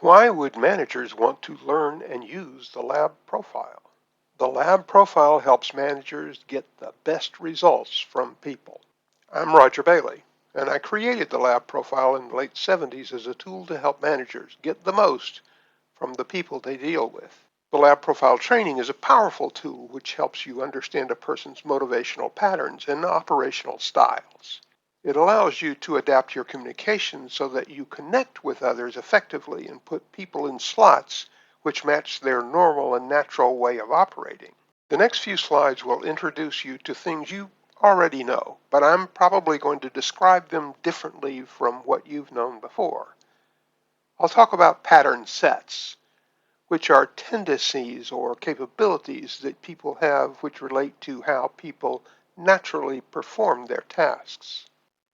Why would managers want to learn and use the lab profile? The lab profile helps managers get the best results from people. I'm Roger Bailey, and I created the lab profile in the late 70s as a tool to help managers get the most from the people they deal with. The lab profile training is a powerful tool which helps you understand a person's motivational patterns and operational styles. It allows you to adapt your communication so that you connect with others effectively and put people in slots which match their normal and natural way of operating. The next few slides will introduce you to things you already know, but I'm probably going to describe them differently from what you've known before. I'll talk about pattern sets, which are tendencies or capabilities that people have which relate to how people naturally perform their tasks.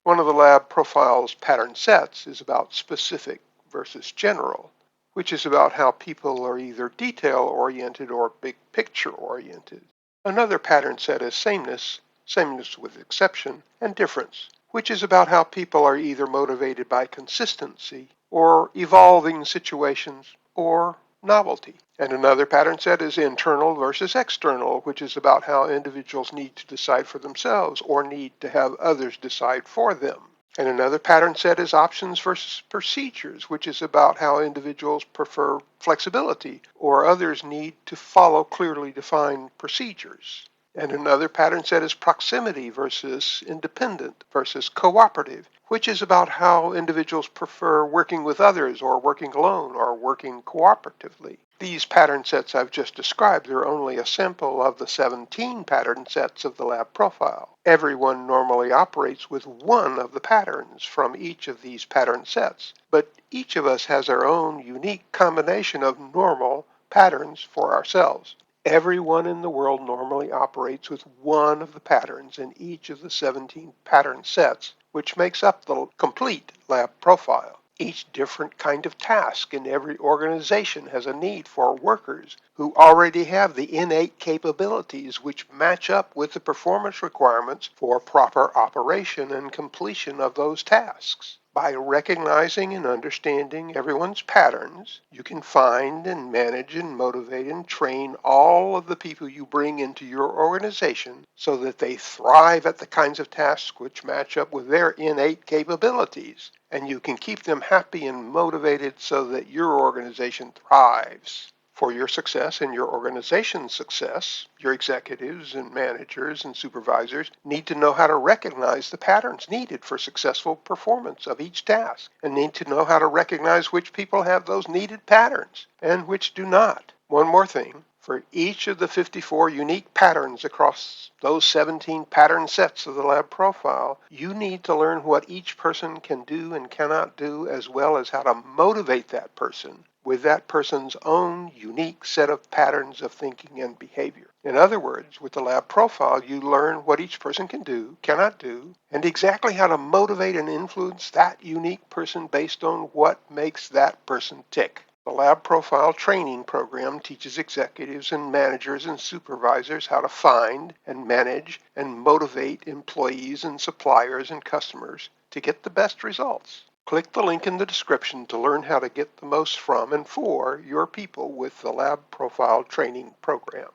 One of the lab profile's pattern sets is about specific versus general, which is about how people are either detail-oriented or big picture-oriented. Another pattern set is sameness, sameness with exception, and difference, which is about how people are either motivated by consistency or evolving situations or novelty. And another pattern set is internal versus external, which is about how individuals need to decide for themselves or need to have others decide for them. And another pattern set is options versus procedures, which is about how individuals prefer flexibility or others need to follow clearly defined procedures. And another pattern set is proximity versus independent versus cooperative, which is about how individuals prefer working with others or working alone or working cooperatively. These pattern sets I've just described are only a sample of the 17 pattern sets of the lab profile. Everyone normally operates with one of the patterns from each of these pattern sets, but each of us has our own unique combination of normal patterns for ourselves. Everyone in the world normally operates with one of the patterns in each of the 17 pattern sets, which makes up the complete lab profile. Each different kind of task in every organization has a need for workers who already have the innate capabilities which match up with the performance requirements for proper operation and completion of those tasks. By recognizing and understanding everyone's patterns, you can find and manage and motivate and train all of the people you bring into your organization so that they thrive at the kinds of tasks which match up with their innate capabilities. And you can keep them happy and motivated so that your organization thrives. For your success and your organization's success, your executives and managers and supervisors need to know how to recognize the patterns needed for successful performance of each task and need to know how to recognize which people have those needed patterns and which do not. One more thing. For each of the 54 unique patterns across those 17 pattern sets of the lab profile, you need to learn what each person can do and cannot do, as well as how to motivate that person with that person's own unique set of patterns of thinking and behavior. In other words, with the lab profile, you learn what each person can do, cannot do, and exactly how to motivate and influence that unique person based on what makes that person tick. The Lab Profile Training Program teaches executives and managers and supervisors how to find and manage and motivate employees and suppliers and customers to get the best results. Click the link in the description to learn how to get the most from and for your people with the Lab Profile Training Program.